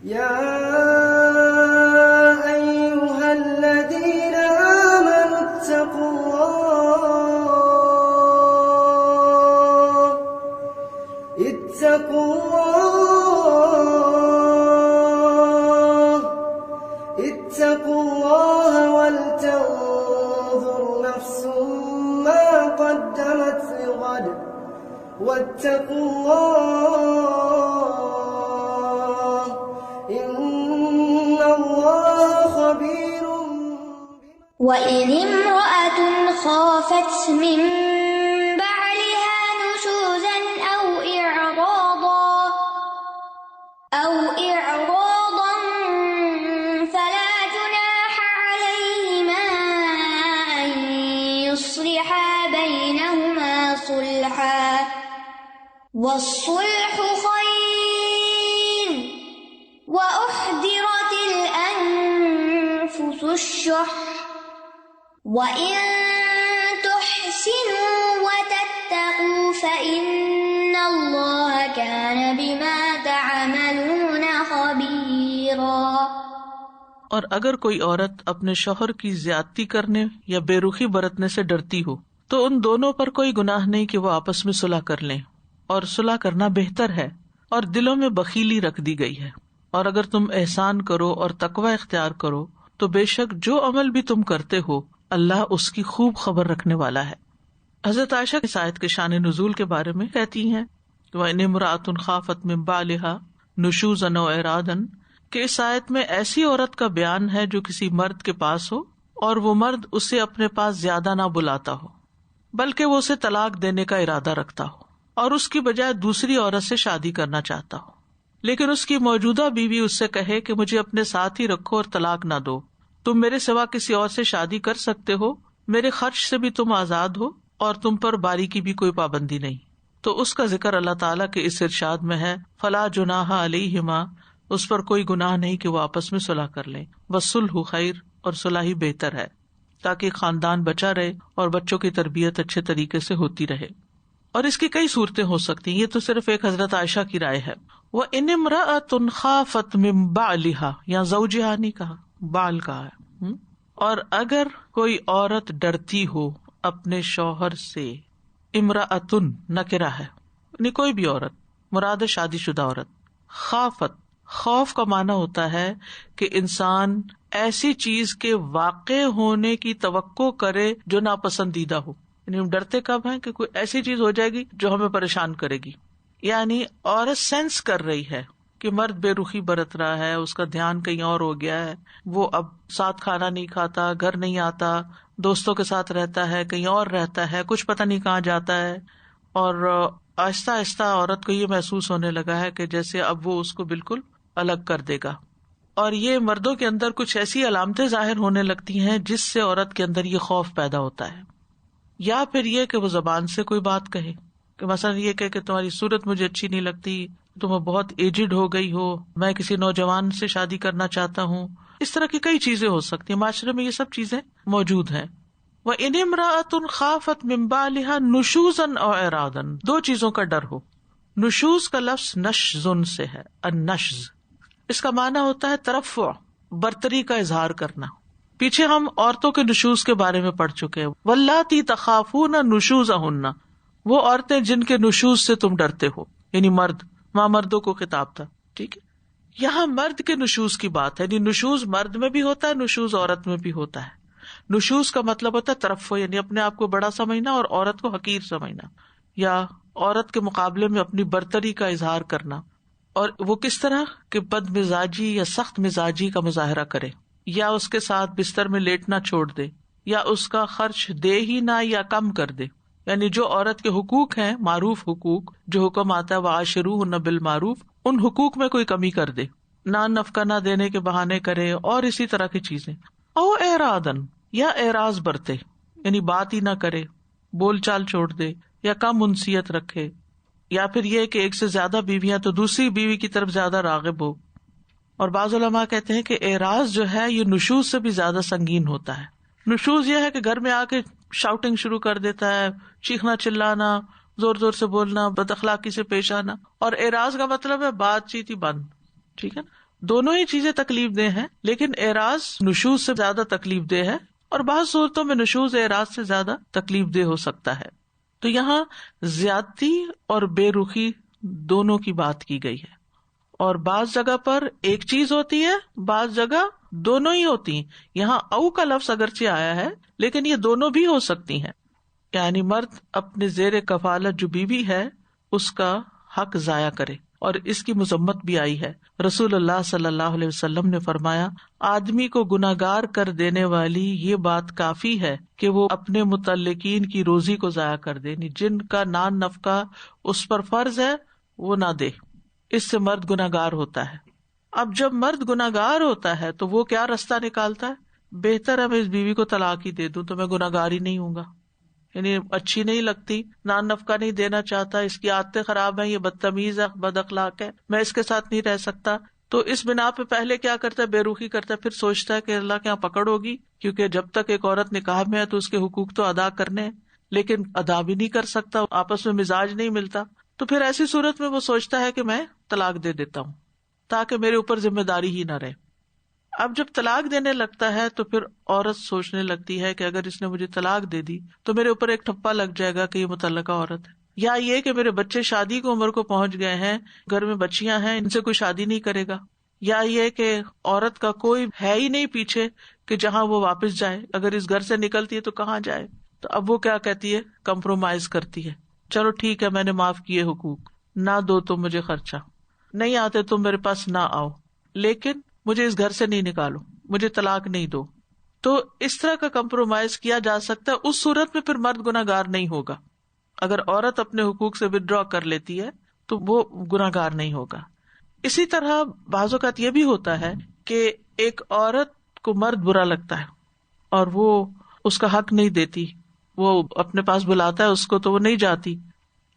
یا ایھا الذین آمنوا اتقوا اللہ ولتنظر نفس ما قدمت لغد واتقوا اللہ ان اللہ خبیر وَإِذِ امْرَأَةٌ خَافَتْ مِن بَعْلِهَا نُشُوزًا أَوْ إِعْرَاضًا فَلَا جُنَاحَ عَلَيْهِمَا أَن يُصْلِحَا بَيْنَهُمَا صُلْحًا وَالصُّلْحُ خَيْرٌ وَأُحْضِرَتِ الْأَنفُسُ الشُّحَّ وَإِن تُحْسِنُوا وَتَتَّقُوا فَإِنَّ اللَّهَ كَانَ بِمَا تَعْمَلُونَ خَبِيرًا۔ اور اگر کوئی عورت اپنے شوہر کی زیادتی کرنے یا بے رخی برتنے سے ڈرتی ہو تو ان دونوں پر کوئی گناہ نہیں کہ وہ آپس میں صلح کر لیں، اور صلح کرنا بہتر ہے، اور دلوں میں بخیلی رکھ دی گئی ہے۔ اور اگر تم احسان کرو اور تقوی اختیار کرو تو بے شک جو عمل بھی تم کرتے ہو اللہ اس کی خوب خبر رکھنے والا ہے۔ حضرت عائشہ اس آیت کے شان نزول کے بارے میں کہتی ہیں وَإِنِ امْرَأَةٌ خَافَتْ مِن بَعْلِهَا نُشُوزًا أَوْ إِعْرَاضًا، کہ اس آیت میں ایسی عورت کا بیان ہے جو کسی مرد کے پاس ہو اور وہ مرد اسے اپنے پاس زیادہ نہ بلاتا ہو بلکہ وہ اسے طلاق دینے کا ارادہ رکھتا ہو اور اس کی بجائے دوسری عورت سے شادی کرنا چاہتا ہو، لیکن اس کی موجودہ بیوی اس سے کہے کہ مجھے اپنے ساتھ ہی رکھو اور طلاق نہ دو، تم میرے سوا کسی اور سے شادی کر سکتے ہو، میرے خرچ سے بھی تم آزاد ہو اور تم پر باری کی بھی کوئی پابندی نہیں، تو اس کا ذکر اللہ تعالیٰ کے اس ارشاد میں ہے فلا جناح علیہما، اس پر کوئی گناہ نہیں کہ وہ آپس میں صلح کر لیں، والصلح خیر، اور صلح ہی بہتر ہے تاکہ خاندان بچا رہے اور بچوں کی تربیت اچھے طریقے سے ہوتی رہے۔ اور اس کی کئی صورتیں ہو سکتی ہیں، یہ تو صرف ایک حضرت عائشہ کی رائے ہے۔ وَإِنِ امْرَأَةٌ خَافَتْ مِن بَعْلِهَا، یہاں زوجہا نہیں کہا، بال کہا ہے۔ اور اگر کوئی عورت ڈرتی ہو اپنے شوہر سے، امرأۃن نکرہ ہے، یعنی کوئی بھی عورت، مراد شادی شدہ عورت۔ خافت، خوف کا معنی ہوتا ہے کہ انسان ایسی چیز کے واقع ہونے کی توقع کرے جو ناپسندیدہ ہو، یعنی ہم ڈرتے کب ہیں کہ کوئی ایسی چیز ہو جائے گی جو ہمیں پریشان کرے گی، یعنی عورت سینس کر رہی ہے کہ مرد بے رخی برت رہا ہے، اس کا دھیان کہیں اور ہو گیا ہے، وہ اب ساتھ کھانا نہیں کھاتا، گھر نہیں آتا، دوستوں کے ساتھ رہتا ہے، کہیں اور رہتا ہے، کچھ پتہ نہیں کہاں جاتا ہے، اور آہستہ آہستہ عورت کو یہ محسوس ہونے لگا ہے کہ جیسے اب وہ اس کو بالکل الگ کر دے گا، اور یہ مردوں کے اندر کچھ ایسی علامتیں ظاہر ہونے لگتی ہیں جس سے عورت کے اندر یہ خوف پیدا ہوتا ہے، یا پھر یہ کہ وہ زبان سے کوئی بات کہے، کہ مثلا یہ کہ تمہاری صورت مجھے اچھی نہیں لگتی، تم بہت ایجڈ ہو گئی ہو، میں کسی نوجوان سے شادی کرنا چاہتا ہوں، اس طرح کی کئی چیزیں ہو سکتی ہیں، معاشرے میں یہ سب چیزیں موجود ہیں۔ وَإِنِ امْرَأَةٌ خَافَتْ مِن بَعْلِهَا نُشُوزًا أَوْ إِعْرَاضًا، دو چیزوں کا ڈر ہو۔ نشوز کا لفظ نشزن سے ہے، النشز، اس کا معنی ہوتا ہے ترفع، برتری کا اظہار کرنا۔ پیچھے ہم عورتوں کے نشوز کے بارے میں پڑھ چکے ہیں، واللاتی تخافون نشوزہن، وہ عورتیں جن کے نشوز سے تم ڈرتے ہو، یعنی مرد، ماں مردوں کو خطاب تھا، ٹھیک ہے۔ یہاں مرد کے نشوز کی بات ہے، یعنی نشوز مرد میں بھی ہوتا ہے، نشوز عورت میں بھی ہوتا ہے۔ نشوز کا مطلب ہوتا ہے ترفع، یعنی اپنے آپ کو بڑا سمجھنا اور عورت کو حقیر سمجھنا، یا عورت کے مقابلے میں اپنی برتری کا اظہار کرنا، اور وہ کس طرح کہ بد مزاجی یا سخت مزاجی کا مظاہرہ کرے، یا اس کے ساتھ بستر میں لیٹنا چھوڑ دے، یا اس کا خرچ دے ہی نہ یا کم کر دے، یعنی جو عورت کے حقوق ہیں، معروف حقوق، جو حکم آتا ہے وعاشروہن بالمعروف، ان حقوق میں کوئی کمی کر دے، نفقہ نہ دینے کے بہانے کرے، اور اسی طرح کی چیزیں۔ او اعراضن، یا اعراض برتے، یعنی بات ہی نہ کرے، بول چال چھوڑ دے، یا کم انسیت رکھے، یا پھر یہ کہ ایک سے زیادہ بیویاں تو دوسری بیوی کی طرف زیادہ راغب ہو۔ اور بعض علماء کہتے ہیں کہ اعراض جو ہے یہ نشوز سے بھی زیادہ سنگین ہوتا ہے۔ نشوز یہ ہے کہ گھر میں آ کے شاؤٹنگ شروع کر دیتا ہے، چیخنا چلانا، زور زور سے بولنا، بد اخلاقی سے پیش آنا، اور اعراض کا مطلب ہے بات چیت ہی بند، ٹھیک ہے نا، دونوں ہی چیزیں تکلیف دہ ہیں، لیکن اعراض نشوز سے زیادہ تکلیف دہ ہے، اور بعض صورتوں میں نشوز اعراض سے زیادہ تکلیف دہ ہو سکتا ہے. تو یہاں زیادتی اور بے رخی دونوں کی بات کی گئی ہے، اور بعض جگہ پر ایک چیز ہوتی ہے، بعض جگہ دونوں ہی ہوتی ہیں. یہاں او کا لفظ اگرچہ آیا ہے لیکن یہ دونوں بھی ہو سکتی ہیں. یعنی مرد اپنے زیر کفالت جو بیوی ہے اس کا حق ضائع کرے، اور اس کی مذمت بھی آئی ہے. رسول اللہ صلی اللہ علیہ وسلم نے فرمایا، آدمی کو گناہگار کر دینے والی یہ بات کافی ہے کہ وہ اپنے متعلقین کی روزی کو ضائع کر دے، جن کا نان نفقہ اس پر فرض ہے وہ نہ دے. اس سے مرد گناہگار ہوتا ہے. اب جب مرد گناہگار ہوتا ہے تو وہ کیا رستہ نکالتا ہے؟ بہتر ہے میں اس بیوی کو طلاق ہی دے دوں تو میں گناہگار ہی نہیں ہوں گا. یعنی اچھی نہیں لگتی، نان نفقہ نہیں دینا چاہتا، اس کی عادتیں خراب ہیں، یہ بدتمیز ہے، بد اخلاق ہے، میں اس کے ساتھ نہیں رہ سکتا. تو اس بنا پہ پہلے کیا کرتا ہے؟ بے رخی کرتا ہے. پھر سوچتا ہے کہ اللہ کے یہاں پکڑ ہوگی، کیونکہ جب تک ایک عورت نکاح میں ہے تو اس کے حقوق تو ادا کرنے ہیں، لیکن ادا بھی نہیں کر سکتا، آپس میں مزاج نہیں ملتا. تو پھر ایسی صورت میں وہ سوچتا ہے کہ میں طلاق دے دیتا ہوں تاکہ میرے اوپر ذمہ داری ہی نہ رہے. اب جب طلاق دینے لگتا ہے تو پھر عورت سوچنے لگتی ہے کہ اگر اس نے مجھے طلاق دے دی تو میرے اوپر ایک ٹھپا لگ جائے گا کہ یہ متعلقہ عورت ہے، یا یہ کہ میرے بچے شادی کی عمر کو پہنچ گئے ہیں، گھر میں بچیاں ہیں، ان سے کوئی شادی نہیں کرے گا، یا یہ کہ عورت کا کوئی ہے ہی نہیں پیچھے کہ جہاں وہ واپس جائے، اگر اس گھر سے نکلتی ہے تو کہاں جائے. تو اب وہ کیا کہتی ہے؟ کمپرومائز کرتی ہے. چلو ٹھیک ہے، میں نے معاف کیے حقوق، نہ دو تم مجھے خرچہ، نہیں آتے تم میرے پاس نہ آؤ، لیکن مجھے اس گھر سے نہیں نکالو، مجھے طلاق نہیں دو. تو اس طرح کا کمپرومائز کیا جا سکتا ہے. اس صورت میں پھر مرد گناہگار نہیں ہوگا. اگر عورت اپنے حقوق سے ودرا کر لیتی ہے تو وہ گناہگار نہیں ہوگا. اسی طرح بعض اوقات یہ بھی ہوتا ہے کہ ایک عورت کو مرد برا لگتا ہے اور وہ اس کا حق نہیں دیتی، وہ اپنے پاس بلاتا ہے اس کو تو وہ نہیں جاتی.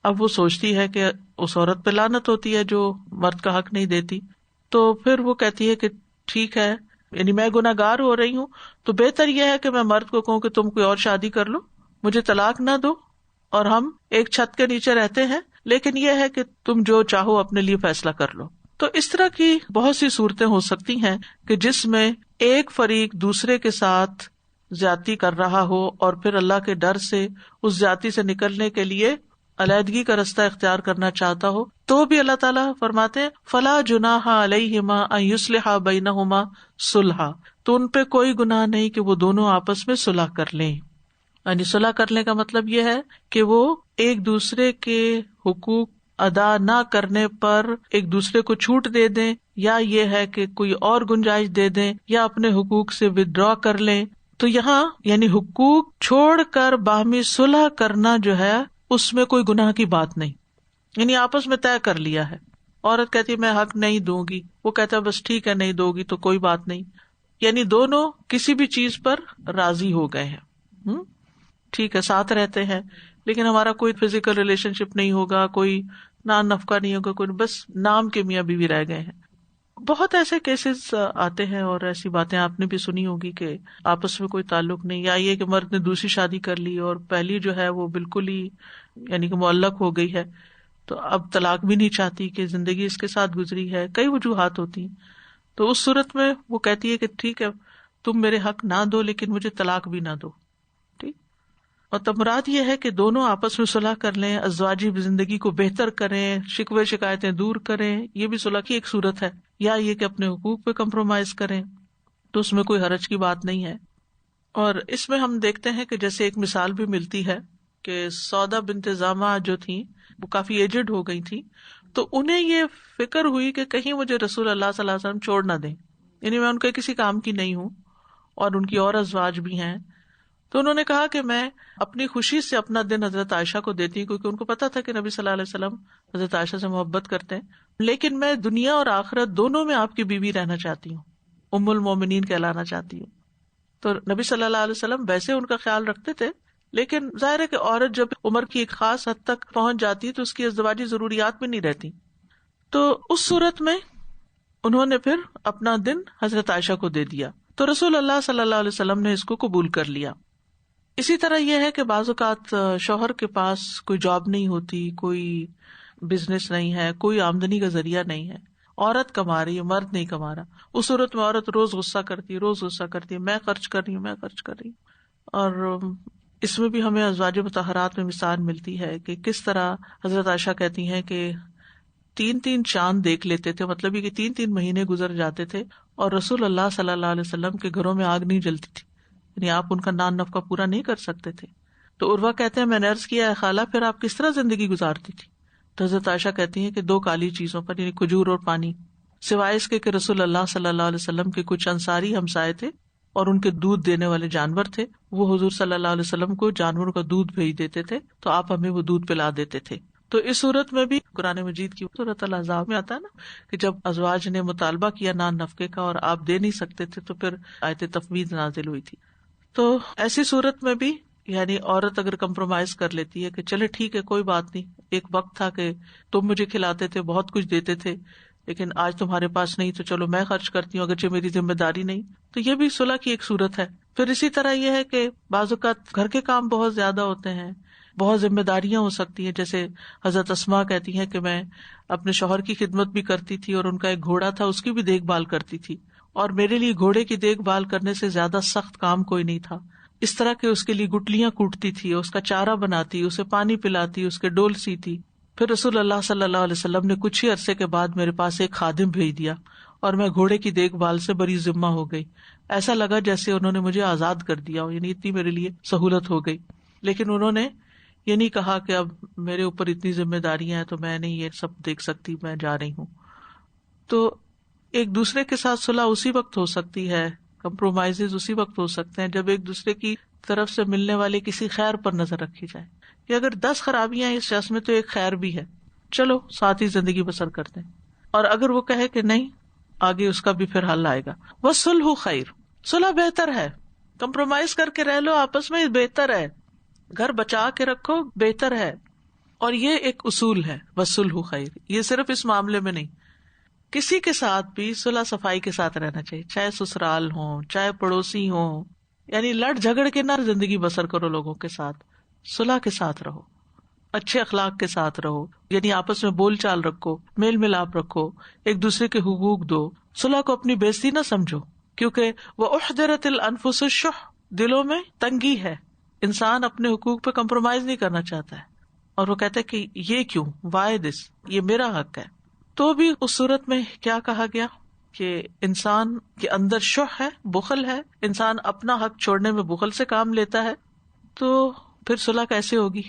اب وہ سوچتی ہے کہ اس عورت پہ لعنت ہوتی ہے جو مرد کا حق نہیں دیتی. تو پھر وہ کہتی ہے کہ ٹھیک ہے، یعنی میں گناہگار ہو رہی ہوں تو بہتر یہ ہے کہ میں مرد کو کہوں کہ تم کوئی اور شادی کر لو، مجھے طلاق نہ دو، اور ہم ایک چھت کے نیچے رہتے ہیں، لیکن یہ ہے کہ تم جو چاہو اپنے لیے فیصلہ کر لو. تو اس طرح کی بہت سی صورتیں ہو سکتی ہیں کہ جس میں ایک فریق دوسرے کے ساتھ زیادتی کر رہا ہو اور پھر اللہ کے ڈر سے اس زیادتی سے نکلنے کے لیے علیحدگی کا رستہ اختیار کرنا چاہتا ہو، تو بھی اللہ تعالیٰ فرماتے ہیں فلا جناح علیہما ان یصلحا بینہما صلحا، تو ان پہ کوئی گناہ نہیں کہ وہ دونوں آپس میں صلح کر لیں. یعنی صلح کرنے کا مطلب یہ ہے کہ وہ ایک دوسرے کے حقوق ادا نہ کرنے پر ایک دوسرے کو چھوٹ دے دیں، یا یہ ہے کہ کوئی اور گنجائش دے دیں، یا اپنے حقوق سے ودرا کر لیں. تو یہاں یعنی حقوق چھوڑ کر باہمی صلح کرنا جو ہے اس میں کوئی گناہ کی بات نہیں، یعنی آپس میں طے کر لیا ہے. عورت کہتی ہے میں حق نہیں دوں گی، وہ کہتا ہے بس ٹھیک ہے نہیں دو گی تو کوئی بات نہیں، یعنی دونوں کسی بھی چیز پر راضی ہو گئے ہیں. ٹھیک ہے ساتھ رہتے ہیں لیکن ہمارا کوئی فزیکل ریلیشن شپ نہیں ہوگا، کوئی نان نفقہ نہیں ہوگا، کوئی بس نام کے میاں بیوی رہ گئے ہیں. بہت ایسے کیسز آتے ہیں اور ایسی باتیں آپ نے بھی سنی ہوگی کہ آپس میں کوئی تعلق نہیں، یا یہ کہ مرد نے دوسری شادی کر لی اور پہلی جو ہے وہ بالکل ہی یعنی کہ معلق ہو گئی ہے، تو اب طلاق بھی نہیں چاہتی کہ زندگی اس کے ساتھ گزری ہے. کئی وجوہات ہوتی ہیں. تو اس صورت میں وہ کہتی ہے کہ ٹھیک ہے تم میرے حق نہ دو لیکن مجھے طلاق بھی نہ دو. ٹھیک. اور تب مراد یہ ہے کہ دونوں آپس میں صلح کر لیں، ازواجی زندگی کو بہتر کریں، شکوے شکایتیں دور کریں، یہ بھی صلح کی ایک صورت ہے. یا یہ کہ اپنے حقوق پہ کمپرومائز کریں تو اس میں کوئی حرج کی بات نہیں ہے. اور اس میں ہم دیکھتے ہیں کہ جیسے ایک مثال بھی ملتی ہے کہ سودا بنت زامہ جو تھیں وہ کافی ایجڈ ہو گئی تھی، تو انہیں یہ فکر ہوئی کہ کہیں مجھے رسول اللہ صلی اللہ علیہ وسلم چھوڑ نہ دیں، یعنی میں ان کے کسی کام کی نہیں ہوں اور ان کی اور ازواج بھی ہیں. تو انہوں نے کہا کہ میں اپنی خوشی سے اپنا دن حضرت عائشہ کو دیتی ہوں، کیونکہ ان کو پتا تھا کہ نبی صلی اللہ علیہ وسلم حضرت عائشہ سے محبت کرتے ہیں، لیکن میں دنیا اور آخرت دونوں میں آپ کی بیوی رہنا چاہتی ہوں، ام المومنین کہلانا چاہتی ہوں. تو نبی صلی اللہ علیہ وسلم ویسے ان کا خیال رکھتے تھے، لیکن ظاہر ہے کہ عورت جب عمر کی ایک خاص حد تک پہنچ جاتی ہے تو اس کی ازدواجی ضروریات بھی نہیں رہتی. تو اس صورت میں انہوں نے پھر اپنا دن حضرت عائشہ کو دے دیا، تو رسول اللہ صلی اللہ علیہ وسلم نے اس کو قبول کر لیا. اسی طرح یہ ہے کہ بعض اوقات شوہر کے پاس کوئی جاب نہیں ہوتی، کوئی بزنس نہیں ہے، کوئی آمدنی کا ذریعہ نہیں ہے، عورت کما رہی ہے، مرد نہیں کما رہا. اس صورت میں عورت روز غصہ کرتی ہے، میں خرچ کر رہی ہوں. اور اس میں بھی ہمیں ازواج مطہرات میں مثال ملتی ہے کہ کس طرح حضرت عائشہ کہتی ہیں کہ 3 چاند دیکھ لیتے تھے، مطلب یہ کہ 3 مہینے گزر جاتے تھے اور رسول اللہ صلی اللہ علیہ وسلم کے گھروں میں آگ نہیں جلتی تھی، یعنی آپ ان کا نان نفقہ پورا نہیں کر سکتے تھے. تو عروہ کہتے ہیں میں نے عرض کیا ہے خالہ پھر آپ کس طرح زندگی گزارتی تھی؟ تو حضرت عائشہ کہتی ہیں کہ 2 کالی چیزوں پر، یعنی کھجور اور پانی، سوائے اس کے کہ رسول اللہ صلی اللہ علیہ وسلم کے کچھ انصاری ہمسائے تھے اور ان کے دودھ دینے والے جانور تھے، وہ حضور صلی اللہ علیہ وسلم کو جانوروں کا دودھ بھیج دیتے تھے تو آپ ہمیں وہ دودھ پلا دیتے تھے. تو اس صورت میں بھی قرآن مجید کی سورۃ الاحزاب میں آتا ہے نا کہ جب ازواج نے مطالبہ کیا نان نفقے کا اور آپ دے نہیں سکتے تھے تو پھر آیت تفویض نازل ہوئی تھی. تو ایسی صورت میں بھی یعنی عورت اگر کمپرومائز کر لیتی ہے کہ چلے ٹھیک ہے کوئی بات نہیں، ایک وقت تھا کہ تم مجھے کھلاتے تھے، بہت کچھ دیتے تھے، لیکن آج تمہارے پاس نہیں تو چلو میں خرچ کرتی ہوں اگرچہ میری ذمہ داری نہیں، تو یہ بھی صلح کی ایک صورت ہے. پھر اسی طرح یہ ہے کہ بعض اوقات گھر کے کام بہت زیادہ ہوتے ہیں، بہت ذمہ داریاں ہو سکتی ہیں، جیسے حضرت اسماء کہتی ہیں کہ میں اپنے شوہر کی خدمت بھی کرتی تھی اور ان کا ایک گھوڑا تھا اس کی بھی دیکھ بھال کرتی تھی، اور میرے لیے گھوڑے کی دیکھ بھال کرنے سے زیادہ سخت کام کوئی نہیں تھا. اس طرح کہ اس کے لیے گٹلیاں کوٹتی تھی، اس کا چارہ بناتی، اسے پانی پلاتی، اس کے ڈول سیتی. پھر رسول اللہ صلی اللہ علیہ وسلم نے کچھ ہی عرصے کے بعد میرے پاس ایک خادم بھیج دیا اور میں گھوڑے کی دیکھ بھال سے بڑی ذمہ ہو گئی. ایسا لگا جیسے انہوں نے مجھے آزاد کر دیا ہو، یعنی اتنی میرے لیے سہولت ہو گئی. لیکن انہوں نے یہ نہیں کہا کہ اب میرے اوپر اتنی ذمہ داریاں ہیں تو میں نہیں یہ سب دیکھ سکتی، میں جا رہی ہوں. تو ایک دوسرے کے ساتھ صلح اسی وقت ہو سکتی ہے، کمپرومائز اسی وقت ہو سکتے ہیں جب ایک دوسرے کی طرف سے ملنے والے کسی خیر پر نظر رکھی جائے کہ اگر 10 خرابیاں اس شخص میں تو ایک خیر بھی ہے، چلو ساتھ ہی زندگی بسر کرتے ہیں. اور اگر وہ کہے کہ نہیں، آگے اس کا بھی پھر حل آئے گا. وَالصُّلْحُ خَيْرٌ، صلح بہتر ہے، کمپرومائز کر کے رہ لو آپس میں، بہتر ہے، گھر بچا کے رکھو بہتر ہے. اور یہ ایک اصول ہے وَالصُّلْحُ خَيْرٌ، یہ صرف اس معاملے میں نہیں، کسی کے ساتھ بھی صلح صفائی کے ساتھ رہنا چاہیے، چاہے سسرال ہوں چاہے پڑوسی ہوں. یعنی لڑ جھگڑ کے نہ زندگی بسر کرو، لوگوں کے ساتھ صلح کے ساتھ رہو، اچھے اخلاق کے ساتھ رہو، یعنی آپس میں بول چال رکھو، میل ملاپ رکھو، ایک دوسرے کے حقوق دو. صلح کو اپنی بےزتی نہ سمجھو، کیونکہ وَأُحْضِرَتِ الْأَنفُسُ الشُّحَّ، دلوں میں تنگی ہے، انسان اپنے حقوق پہ کمپرومائز نہیں کرنا چاہتا ہے، اور وہ کہتا ہے کہ یہ کیوں، why this، یہ میرا حق ہے. تو بھی اس صورت میں کیا کہا گیا کہ انسان کے اندر شح ہے، بخل ہے، انسان اپنا حق چھوڑنے میں بخل سے کام لیتا ہے. تو پھر صلح کیسے ہوگی؟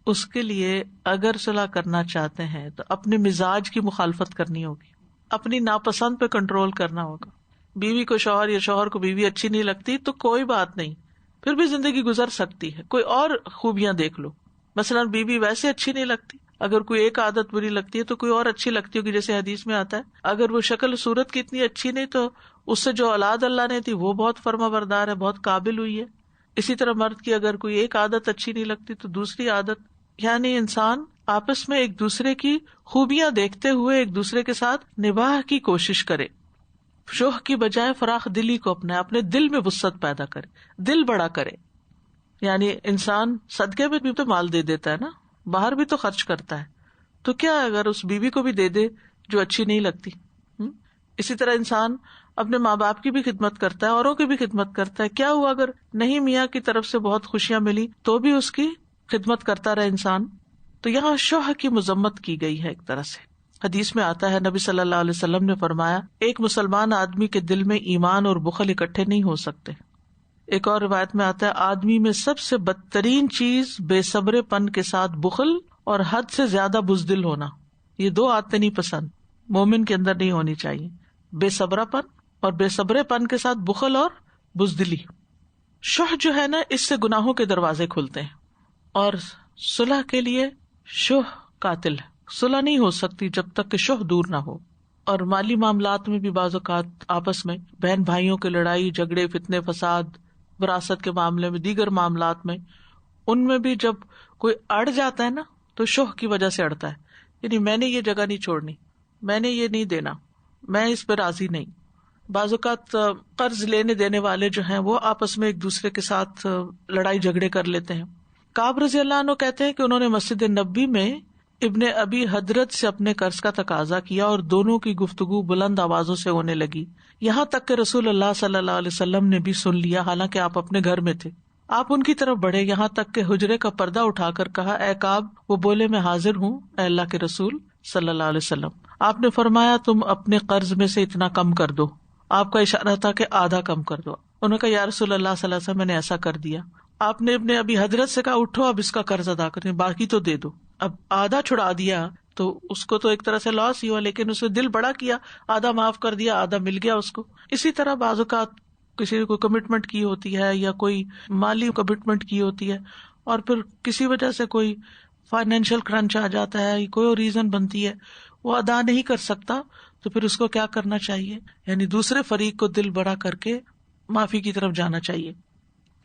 اس کے لیے اگر صلح کرنا چاہتے ہیں تو اپنے مزاج کی مخالفت کرنی ہوگی، اپنی ناپسند پہ کنٹرول کرنا ہوگا. بیوی کو شوہر یا شوہر کو بیوی اچھی نہیں لگتی تو کوئی بات نہیں، پھر بھی زندگی گزر سکتی ہے. کوئی اور خوبیاں دیکھ لو، مثلاً بیوی ویسے اچھی نہیں لگتی، اگر کوئی ایک عادت بری لگتی ہے تو کوئی اور اچھی لگتی ہوگی، جیسے حدیث میں آتا ہے اگر وہ شکل صورت کی اتنی اچھی نہیں تو اس سے جو اولاد اللہ نے دی وہ بہت فرما بردار ہے، بہت قابل ہوئی ہے. اسی طرح مرد کی اگر کوئی ایک عادت اچھی نہیں لگتی تو دوسری عادت، یعنی انسان آپس میں ایک دوسرے کی خوبیاں دیکھتے ہوئے ایک دوسرے کے ساتھ نباہ کی کوشش کرے. شوہ کی بجائے فراخ دلی کو اپنائے، اپنے دل میں وسعت پیدا کرے، دل بڑا کرے. یعنی انسان صدقے میں بھی تو مال دے دیتا ہے نا، باہر بھی تو خرچ کرتا ہے، تو کیا اگر اس بیوی کو بھی دے دے جو اچھی نہیں لگتی. اسی طرح انسان اپنے ماں باپ کی بھی خدمت کرتا ہے، اوروں کی بھی خدمت کرتا ہے. کیا ہوا اگر نہیں میاں کی طرف سے بہت خوشیاں ملی تو بھی اس کی خدمت کرتا رہے انسان. تو یہاں شوہ کی مذمت کی گئی ہے ایک طرح سے. حدیث میں آتا ہے نبی صلی اللہ علیہ وسلم نے فرمایا ایک مسلمان آدمی کے دل میں ایمان اور بخل اکٹھے نہیں ہو سکتے. ایک اور روایت میں آتا ہے آدمی میں سب سے بدترین چیز بے صبرے پن کے ساتھ بخل اور حد سے زیادہ بزدل ہونا. یہ 2 عادتیں نہیں پسند، مومن کے اندر نہیں ہونی چاہیے، بے صبرا پن اور بے صبرے پن کے ساتھ بخل اور بزدلی. شح جو ہے نا اس سے گناہوں کے دروازے کھلتے ہیں، اور صلح کے لیے شح قاتل ہے. صلح نہیں ہو سکتی جب تک کہ شح دور نہ ہو. اور مالی معاملات میں بھی بعض اوقات آپس میں بہن بھائیوں کے لڑائی جھگڑے فتنے فساد، وراثت کے معاملے میں، دیگر معاملات میں، ان میں بھی جب کوئی اڑ جاتا ہے نا تو شح کی وجہ سے اڑتا ہے. یعنی میں نے یہ جگہ نہیں چھوڑنی، میں نے یہ نہیں دینا، میں اس پہ راضی نہیں. بعض اوقات قرض لینے دینے والے جو ہیں وہ آپس میں ایک دوسرے کے ساتھ لڑائی جھگڑے کر لیتے ہیں. کعب رضی اللہ عنہ کہتے ہیں کہ انہوں نے مسجد نبوی میں ابن ابی حضرت سے اپنے قرض کا تقاضا کیا اور دونوں کی گفتگو بلند آوازوں سے ہونے لگی، یہاں تک کہ رسول اللہ صلی اللہ علیہ وسلم نے بھی سن لیا، حالانکہ آپ اپنے گھر میں تھے۔ آپ ان کی طرف بڑھے، یہاں تک کہ حجرے کا پردہ اٹھا کر کہا، اے کعب۔ وہ بولے، میں حاضر ہوں اے اللہ کے رسول صلی اللہ علیہ وسلم۔ آپ نے فرمایا، تم اپنے قرض میں سے اتنا کم کر دو۔ آپ کا اشارہ تھا کہ آدھا کم کر دو۔ انہوں نے کہا، یا رسول اللہ صلی اللہ علیہ وسلم، میں نے ایسا کر دیا۔ آپ نے ابن ابی حضرت سے کہا، اٹھو اب اس کا قرض ادا کریں، باقی تو دے دو۔ اب آدھا چھڑا دیا تو اس کو تو ایک طرح سے لاس ہی ہوا، لیکن اسے دل بڑا کیا، آدھا معاف کر دیا، آدھا مل گیا اس کو۔ اسی طرح بعض اوقات کسی نے کوئی کمٹمنٹ کی ہوتی ہے یا کوئی مالی کمٹمنٹ کی ہوتی ہے اور پھر کسی وجہ سے کوئی فائنینشیل کرنچ آ جاتا ہے، کوئی اور ریزن بنتی ہے، وہ ادا نہیں کر سکتا، تو پھر اس کو کیا کرنا چاہیے؟ یعنی دوسرے فریق کو دل بڑا کر کے معافی کی طرف جانا چاہیے،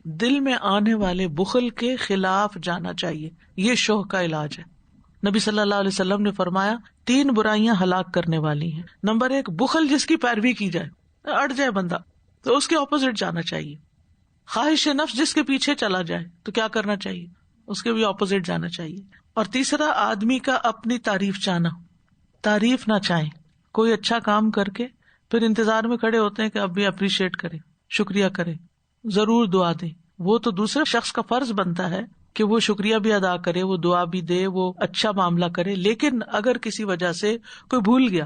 دل میں آنے والے بخل کے خلاف جانا چاہیے۔ یہ شوہ کا علاج ہے۔ نبی صلی اللہ علیہ وسلم نے فرمایا، 3 برائیاں ہلاک کرنے والی ہیں۔ نمبر 1، بخل، جس کی پیروی کی جائے، اڑ جائے بندہ تو اس کے اپوزٹ جانا چاہیے۔ خواہش نفس، جس کے پیچھے چلا جائے تو کیا کرنا چاہیے؟ اس کے بھی اپوزٹ جانا چاہیے۔ اور تیسرا، آدمی کا اپنی تعریف چاہنا، تعریف نہ چاہیں، کوئی اچھا کام کر کے پھر انتظار میں کھڑے ہوتے ہیں کہ اب بھی اپریشیٹ کریں، شکریہ کریں، ضرور دعا دیں۔ وہ تو دوسرے شخص کا فرض بنتا ہے کہ وہ شکریہ بھی ادا کرے، وہ دعا بھی دے، وہ اچھا معاملہ کرے، لیکن اگر کسی وجہ سے کوئی بھول گیا،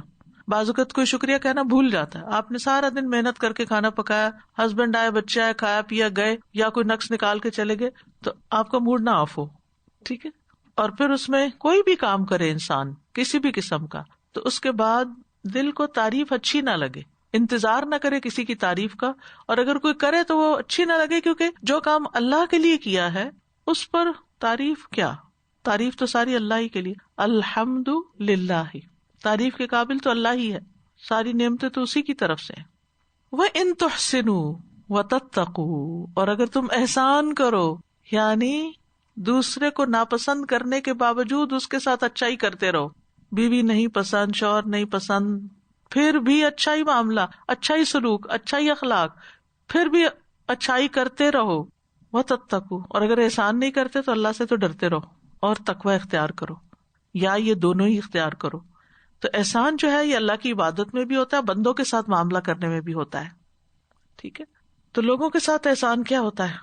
بعض اوقات کوئی شکریہ کہنا بھول جاتا ہے، آپ نے سارا دن محنت کر کے کھانا پکایا، ہسبینڈ آئے، بچے آئے، کھایا پیا گئے، یا کوئی نقص نکال کے چلے گئے، تو آپ کا موڈ نہ آف ہو، ٹھیک ہے، اور پھر اس میں کوئی بھی کام کرے انسان کسی بھی قسم کا، تو اس کے بعد دل کو تعریف اچھی نہ لگے، انتظار نہ کرے کسی کی تعریف کا، اور اگر کوئی کرے تو وہ اچھی نہ لگے، کیونکہ جو کام اللہ کے لیے کیا ہے اس پر تعریف کیا، تعریف تو ساری اللہ ہی کے لیے، الحمد للہ، تعریف کے قابل تو اللہ ہی ہے، ساری نعمتیں تو اسی کی طرف سے ہیں۔ وَإِن تُحْسِنُوا وَتَتَّقُوا، اور اگر تم احسان کرو، یعنی دوسرے کو ناپسند کرنے کے باوجود اس کے ساتھ اچھائی کرتے رہو، بیوی نہیں پسند، شوہر نہیں پسند، پھر بھی اچھائی معاملہ، اچھائی سلوک، اچھائی اخلاق، پھر بھی اچھائی کرتے رہو، وَتَتَّقُوا، اور اگر احسان نہیں کرتے تو اللہ سے تو ڈرتے رہو اور تقوی اختیار کرو، یا یہ دونوں ہی اختیار کرو۔ تو احسان جو ہے یہ اللہ کی عبادت میں بھی ہوتا ہے، بندوں کے ساتھ معاملہ کرنے میں بھی ہوتا ہے، ٹھیک ہے۔ تو لوگوں کے ساتھ احسان کیا ہوتا ہے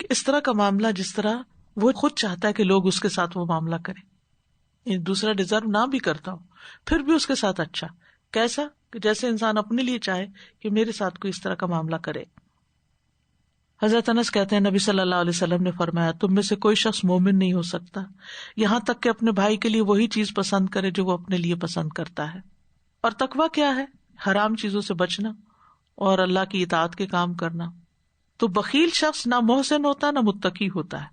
کہ اس طرح کا معاملہ جس طرح وہ خود چاہتا ہے کہ لوگ اس کے ساتھ وہ معاملہ کریں، یعنی دوسرا ڈیزرو نہ بھی کرتا ہو پھر بھی اس کے ساتھ اچھا، کیسا کہ جیسے انسان اپنے لیے چاہے کہ میرے ساتھ کوئی اس طرح کا معاملہ کرے۔ حضرت انس کہتے ہیں، نبی صلی اللہ علیہ وسلم نے فرمایا، تم میں سے کوئی شخص مومن نہیں ہو سکتا یہاں تک کہ اپنے بھائی کے لیے وہی چیز پسند کرے جو وہ اپنے لیے پسند کرتا ہے۔ اور تقویٰ کیا ہے؟ حرام چیزوں سے بچنا اور اللہ کی اطاعت کے کام کرنا۔ تو بخیل شخص نہ محسن ہوتا نہ متقی ہوتا ہے۔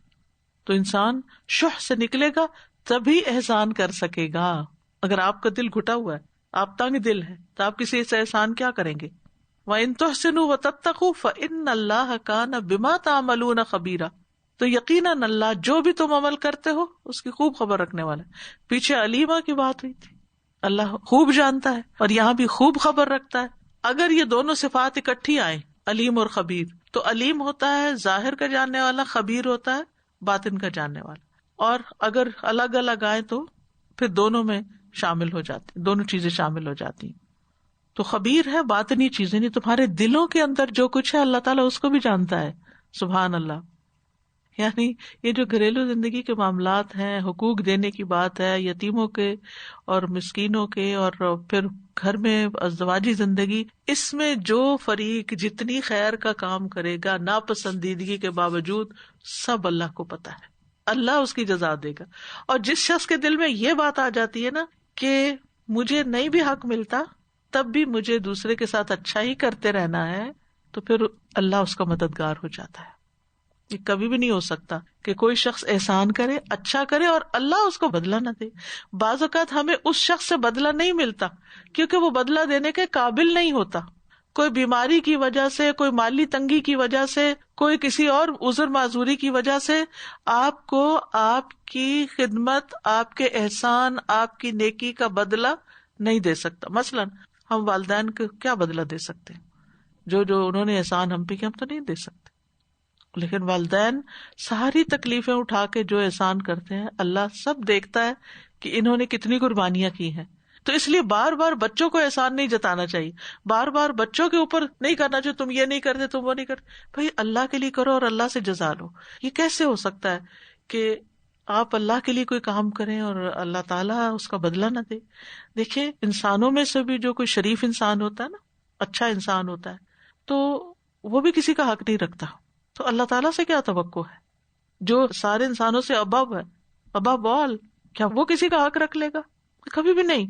تو انسان شح سے نکلے گا تبھی احسان کر سکے گا۔ اگر آپ کا دل گھٹا ہوا ہے، آپ تنگ دل ہے، تو آپ کسی سے احسان کیا کریں گے؟ وَإِن تُحْسِنُوا وَتَتَّقُوا فَإِنَّ اللَّهَ كَانَ بِمَا تَعْمَلُونَ خَبِيرًا، تو یقیناً اللہ جو بھی تم عمل کرتے ہو اس کی خوب خبر رکھنے والا ہے۔ پیچھے علیمہ کی بات ہوئی تھی، اللہ خوب جانتا ہے اور یہاں بھی خوب خبر رکھتا ہے۔ اگر یہ دونوں صفات اکٹھی آئیں، علیم اور خبیر، تو علیم ہوتا ہے ظاہر کا جاننے والا، خبیر ہوتا ہے باطن کا جاننے والا، اور اگر الگ الگ آئیں تو پھر دونوں میں شامل ہو جاتی، دونوں چیزیں شامل ہو جاتی ہیں۔ تو خبیر ہے باطنی چیزیں، نہیں تمہارے دلوں کے اندر جو کچھ ہے اللہ تعالیٰ اس کو بھی جانتا ہے، سبحان اللہ۔ یعنی یہ جو گھریلو زندگی کے معاملات ہیں، حقوق دینے کی بات ہے، یتیموں کے اور مسکینوں کے، اور پھر گھر میں ازدواجی زندگی، اس میں جو فریق جتنی خیر کا کام کرے گا ناپسندیدگی کے باوجود، سب اللہ کو پتا ہے، اللہ اس کی جزا دے گا۔ اور جس شخص کے دل میں یہ بات آ جاتی ہے نا کہ مجھے نہیں بھی حق ملتا تب بھی مجھے دوسرے کے ساتھ اچھا ہی کرتے رہنا ہے، تو پھر اللہ اس کا مددگار ہو جاتا ہے۔ یہ کبھی بھی نہیں ہو سکتا کہ کوئی شخص احسان کرے، اچھا کرے اور اللہ اس کو بدلہ نہ دے۔ بعض اوقات ہمیں اس شخص سے بدلہ نہیں ملتا کیونکہ وہ بدلہ دینے کے قابل نہیں ہوتا، کوئی بیماری کی وجہ سے، کوئی مالی تنگی کی وجہ سے، کوئی کسی اور عذر معذوری کی وجہ سے آپ کو آپ کی خدمت، آپ کے احسان، آپ کی نیکی کا بدلہ نہیں دے سکتا۔ مثلاً ہم والدین کو کیا بدلہ دے سکتے ہیں؟ جو انہوں نے احسان ہم پہ کیا، ہم تو نہیں دے سکتے، لیکن والدین ساری تکلیفیں اٹھا کے جو احسان کرتے ہیں، اللہ سب دیکھتا ہے کہ انہوں نے کتنی قربانیاں کی ہیں. تو اس لیے بار بار بچوں کو احسان نہیں جتانا چاہیے، بار بار بچوں کے اوپر نہیں کرنا چاہیے تم یہ نہیں کرتے تم وہ نہیں کرتے. بھائی اللہ کے لیے کرو اور اللہ سے جزا لو. یہ کیسے ہو سکتا ہے کہ آپ اللہ کے لیے کوئی کام کریں اور اللہ تعالیٰ اس کا بدلہ نہ دے؟ دیکھیں انسانوں میں سے بھی جو کوئی شریف انسان ہوتا ہے نا، اچھا انسان ہوتا ہے، تو وہ بھی کسی کا حق نہیں رکھتا. تو اللہ تعالیٰ سے کیا توقع ہے جو سارے انسانوں سے ابب ہے، ابب آل، کیا وہ کسی کا حق رکھ لے گا؟ کبھی بھی نہیں.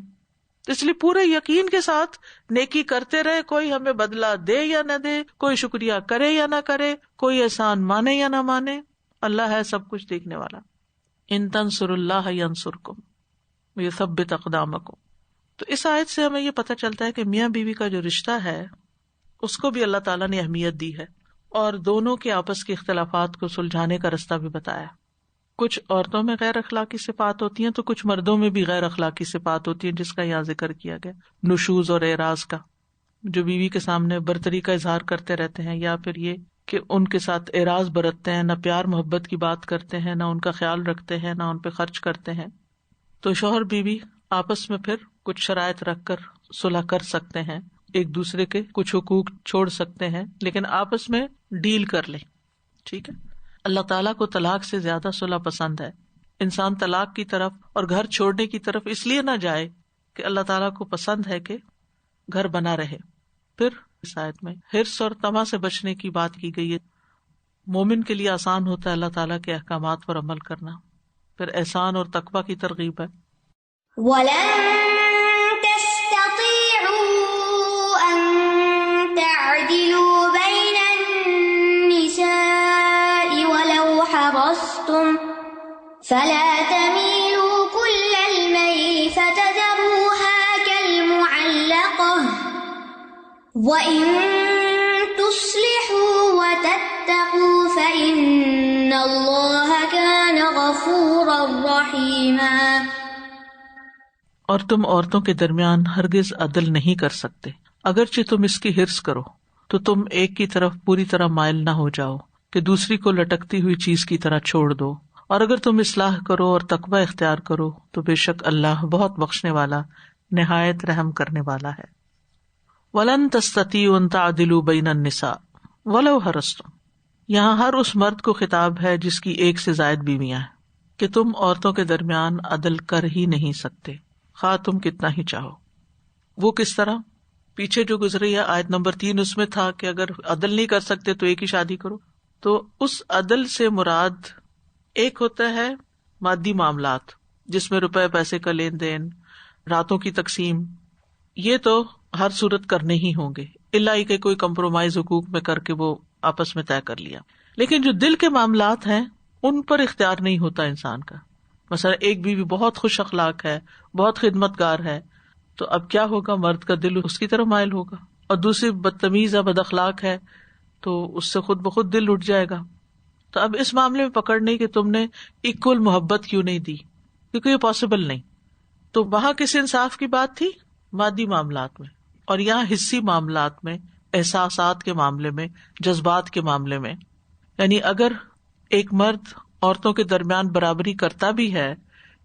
اس لیے پورے یقین کے ساتھ نیکی کرتے رہے، کوئی ہمیں بدلہ دے یا نہ دے، کوئی شکریہ کرے یا نہ کرے، کوئی احسان مانے یا نہ مانے، اللہ ہے سب کچھ دیکھنے والا. ان تنصروا اللہ ینصرکم ویثبت اقدامکم. تو اس آیت سے ہمیں یہ پتہ چلتا ہے کہ میاں بیوی کا جو رشتہ ہے اس کو بھی اللہ تعالیٰ نے اہمیت دی ہے اور دونوں کے آپس کے اختلافات کو سلجھانے کا رستہ بھی بتایا. کچھ عورتوں میں غیر اخلاقی صفات ہوتی ہیں تو کچھ مردوں میں بھی غیر اخلاقی صفات ہوتی ہیں، جس کا یہاں ذکر کیا گیا، نشوز اور اعراض کا، جو بیوی کے سامنے برتری کا اظہار کرتے رہتے ہیں، یا پھر یہ کہ ان کے ساتھ اعراض برتتے ہیں، نہ پیار محبت کی بات کرتے ہیں، نہ ان کا خیال رکھتے ہیں، نہ ان پہ خرچ کرتے ہیں. تو شوہر بیوی آپس میں پھر کچھ شرائط رکھ کر صلح کر سکتے ہیں، ایک دوسرے کے کچھ حقوق چھوڑ سکتے ہیں، لیکن آپس میں ڈیل کر لیں. ٹھیک ہے. اللہ تعالیٰ کو طلاق سے زیادہ صلح پسند ہے. انسان طلاق کی طرف اور گھر چھوڑنے کی طرف اس لیے نہ جائے کہ اللہ تعالیٰ کو پسند ہے کہ گھر بنا رہے. پھر اس آیت میں حرص اور طمع سے بچنے کی بات کی گئی ہے. مومن کے لیے آسان ہوتا ہے اللہ تعالیٰ کے احکامات پر عمل کرنا. پھر احسان اور تقویٰ کی ترغیب ہے. وَلَن تَسْتَطِيعُوا أَن تَعْدِلُوا بَيْنَ النِّسَاءِ وَلَوْ حَرَصْتُمْ فَلَا تَمِيلُوا كُلَّ الْمَيْلِ فَتَذَرُوهَا كَالْمُعَلَّقَةِ وَإِن تُصْلِحُوا وَتَتَّقُوا فَإِنَّ اللَّهَ كَانَ غَفُورًا رَّحِيمًا. اور تم عورتوں کے درمیان ہرگز عدل نہیں کر سکتے، اگرچہ تم اس کی حرص کرو تو تم ایک کی طرف پوری طرح مائل نہ ہو جاؤ کہ دوسری کو لٹکتی ہوئی چیز کی طرح چھوڑ دو. اور اگر تم اصلاح کرو اور تقوی اختیار کرو تو بے شک اللہ بہت بخشنے والا، نہایت رحم کرنے والا ہے. وَلَن تَسْتَطِيعُوا أَن تَعْدِلُوا بَيْنَ النِّسَاءِ وَلَوْ حَرَصْتُمْ. یہاں ہر اس مرد کو خطاب ہے جس کی ایک سے زائد بیویاں ہیں کہ تم عورتوں کے درمیان عدل کر ہی نہیں سکتے خواہ تم کتنا ہی چاہو. وہ کس طرح؟ پیچھے جو گزری ہے آیت نمبر 3 اس میں تھا کہ اگر عدل نہیں کر سکتے تو ایک ہی شادی کرو. تو اس عدل سے مراد ایک ہوتا ہے مادی معاملات جس میں روپے پیسے کا لین دین، راتوں کی تقسیم، یہ تو ہر صورت کرنے ہی ہوں گے، الا ہی کہ کوئی کمپرومائز حقوق میں کر کے وہ آپس میں طے کر لیا. لیکن جو دل کے معاملات ہیں ان پر اختیار نہیں ہوتا انسان کا. مثلا ایک بیوی بہت خوش اخلاق ہے، بہت خدمت گار ہے، تو اب کیا ہوگا، مرد کا دل اس کی طرف مائل ہوگا. اور دوسری بدتمیز ہے، بد اخلاق ہے، تو اس سے خود بخود دل اٹھ جائے گا. تو اب اس معاملے میں پکڑ نہیں کہ تم نے ایکول محبت کیوں نہیں دی، کیونکہ یہ پاسبل نہیں. تو وہاں کس انصاف کی بات تھی؟ مادی معاملات میں. اور یہاں حصی معاملات میں، احساسات کے معاملے میں، جذبات کے معاملے میں. یعنی اگر ایک مرد عورتوں کے درمیان برابری کرتا بھی ہے،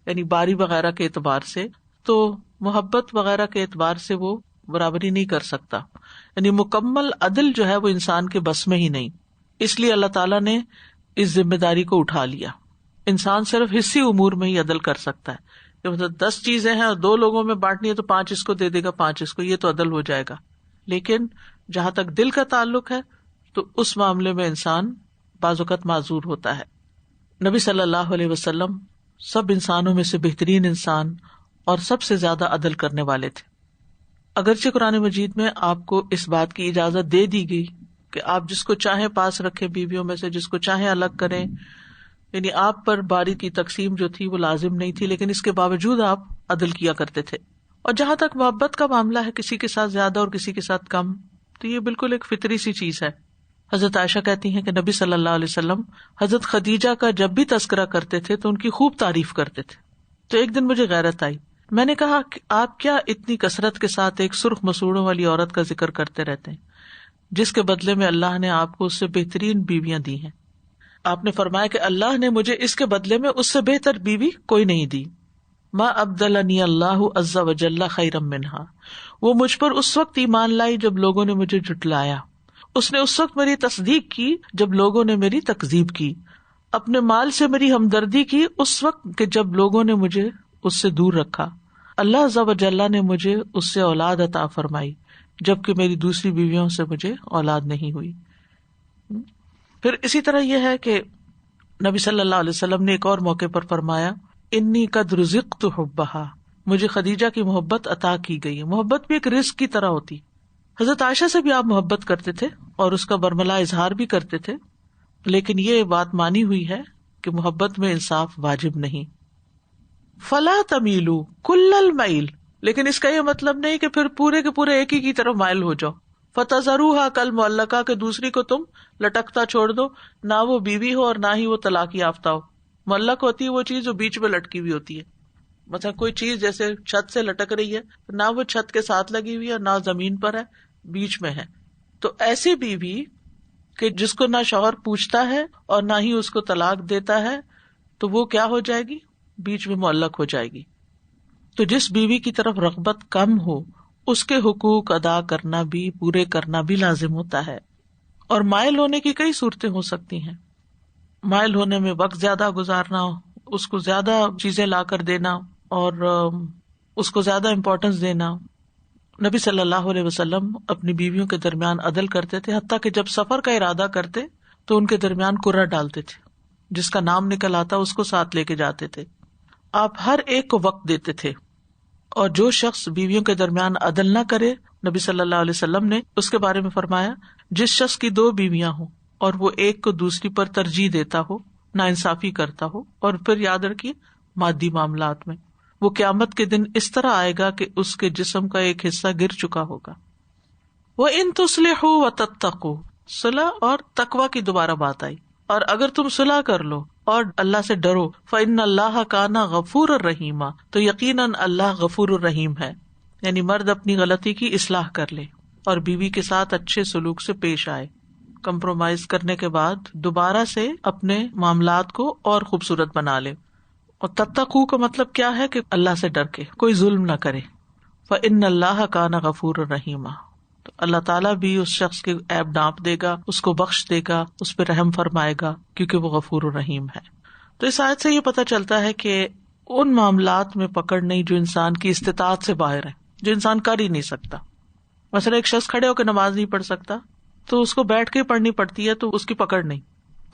یعنی باری وغیرہ کے اعتبار سے، تو محبت وغیرہ کے اعتبار سے وہ برابری نہیں کر سکتا. یعنی مکمل عدل جو ہے وہ انسان کے بس میں ہی نہیں. اس لیے اللہ تعالیٰ نے اس ذمہ داری کو اٹھا لیا. انسان صرف حصی امور میں ہی عدل کر سکتا ہے. مطلب 10 چیزیں ہیں اور 2 لوگوں میں بانٹنی ہے تو 5 اس کو دے دے گا، 5 اس کو، یہ تو عدل ہو جائے گا. لیکن جہاں تک دل کا تعلق ہے تو اس معاملے میں انسان بعض اوقات معذور ہوتا ہے. نبی صلی اللہ علیہ وسلم سب انسانوں میں سے بہترین انسان اور سب سے زیادہ عدل کرنے والے تھے. اگرچہ قرآن مجید میں آپ کو اس بات کی اجازت دے دی گئی کہ آپ جس کو چاہیں پاس رکھیں بیویوں میں سے، جس کو چاہیں الگ کریں، یعنی آپ پر باری کی تقسیم جو تھی وہ لازم نہیں تھی، لیکن اس کے باوجود آپ عدل کیا کرتے تھے. اور جہاں تک محبت کا معاملہ ہے، کسی کے ساتھ زیادہ اور کسی کے ساتھ کم، تو یہ بالکل ایک فطری سی چیز ہے. حضرت عائشہ کہتی ہیں کہ نبی صلی اللہ علیہ وسلم حضرت خدیجہ کا جب بھی تذکرہ کرتے تھے تو ان کی خوب تعریف کرتے تھے. تو ایک دن مجھے غیرت آئی. میں نے کہا کہ آپ کیا اتنی کثرت کے ساتھ ایک سرخ مسوڑوں والی عورت کا ذکر کرتے رہتے ہیں جس کے بدلے میں اللہ نے آپ کو اس سے بہترین بیویاں دی ہیں. آپ نے فرمایا کہ اللہ نے مجھے اس کے بدلے میں اس سے بہتر بیوی کوئی نہیں دی. ما ابدلنی اللہ عز وجل خیرا منہا، وہ مجھ پر اس وقت ایمان لائی جب لوگوں نے مجھے جھٹلایا، اس نے اس وقت میری تصدیق کی جب لوگوں نے میری تکذیب کی، اپنے مال سے میری ہمدردی کی اس وقت کہ جب لوگوں نے مجھے اس سے دور رکھا، اللہ عز وجل نے مجھے اس سے اولاد عطا فرمائی جبکہ میری دوسری بیویوں سے مجھے اولاد نہیں ہوئی۔ پھر اسی طرح یہ ہے کہ نبی صلی اللہ علیہ وسلم نے ایک اور موقع پر فرمایا انی قد رزقت حبھا، مجھے خدیجہ کی محبت عطا کی گئی ہے۔ محبت بھی ایک رزق کی طرح ہوتی۔ حضرت عائشہ سے بھی آپ محبت کرتے تھے اور اس کا برملا اظہار بھی کرتے تھے، لیکن یہ بات مانی ہوئی ہے کہ محبت میں انصاف واجب نہیں۔ فلا تمیلوا کل المیل، لیکن اس کا یہ مطلب نہیں کہ پھر پورے کے پورے ایک ہی کی طرف مائل ہو جاؤ۔ فتذروها کالمعلقہ، کہ دوسری کو تم لٹکتا چھوڑ دو، نہ وہ بیوی ہو اور نہ ہی وہ طلاق یافتہ ہو۔ معلق ہوتی ہے وہ چیز جو بیچ میں لٹکی ہوئی ہوتی ہے، مثلا کوئی چیز جیسے چھت سے لٹک رہی ہے، نہ وہ چھت کے ساتھ لگی ہوئی ہے نہ زمین پر ہے، بیچ میں ہے۔ تو ایسی بیوی کہ جس کو نہ شوہر پوچھتا ہے اور نہ ہی اس کو طلاق دیتا ہے، تو وہ کیا ہو جائے گی؟ بیچ میں معلق ہو جائے گی۔ تو جس بیوی کی طرف رغبت کم ہو اس کے حقوق ادا کرنا بھی، پورے کرنا بھی لازم ہوتا ہے۔ اور مائل ہونے کی کئی صورتیں ہو سکتی ہیں۔ مائل ہونے میں وقت زیادہ گزارنا، اس کو زیادہ چیزیں لا کر دینا اور اس کو زیادہ امپورٹنس دینا۔ نبی صلی اللہ علیہ وسلم اپنی بیویوں کے درمیان عدل کرتے تھے، حتیٰ کہ جب سفر کا ارادہ کرتے تو ان کے درمیان قرعہ ڈالتے تھے، جس کا نام نکل آتا اس کو ساتھ لے کے جاتے تھے۔ آپ ہر ایک کو وقت دیتے تھے، اور جو شخص بیویوں کے درمیان عدل نہ کرے، نبی صلی اللہ علیہ وسلم نے اس کے بارے میں فرمایا جس شخص کی 2 بیویاں ہوں اور وہ ایک کو دوسری پر ترجیح دیتا ہو، ناانصافی کرتا ہو، اور پھر یاد رکھیے مادی معاملات میں، وہ قیامت کے دن اس طرح آئے گا کہ اس کے جسم کا ایک حصہ گر چکا ہوگا۔ وَإِن تُصْلِحُوا وَتَتَّقُوا، صلح اور تقوی کی دوبارہ بات آئی، اور اگر تم صلح کر لو اور اللہ سے ڈرو، فَإِنَّ اللَّهَ كَانَ غَفُورًا رَحِيمًا، تو یقیناً اللہ غفور الرحیم ہے۔ یعنی مرد اپنی غلطی کی اصلاح کر لے اور بیوی کے ساتھ اچھے سلوک سے پیش آئے، کمپرومائز کرنے کے بعد دوبارہ سے اپنے معاملات کو اور خوبصورت بنا لے۔ اور تتقوا کا مطلب کیا ہے کہ اللہ سے ڈر کے کوئی ظلم نہ کرے۔ فَإِنَّ اللَّهَ كَانَ غَفُورًا رَحِيمًا، تو اللہ تعالیٰ بھی اس شخص کے عیب ڈانپ دے گا، اس کو بخش دے گا، اس پہ رحم فرمائے گا، کیونکہ وہ غفور الرحیم ہے۔ تو اس آیت سے یہ پتہ چلتا ہے کہ ان معاملات میں پکڑ نہیں جو انسان کی استطاعت سے باہر ہے، جو انسان کر ہی نہیں سکتا۔ مثلا ایک شخص کھڑے ہو کے نماز نہیں پڑھ سکتا تو اس کو بیٹھ کے پڑھنی پڑتی ہے، تو اس کی پکڑ نہیں۔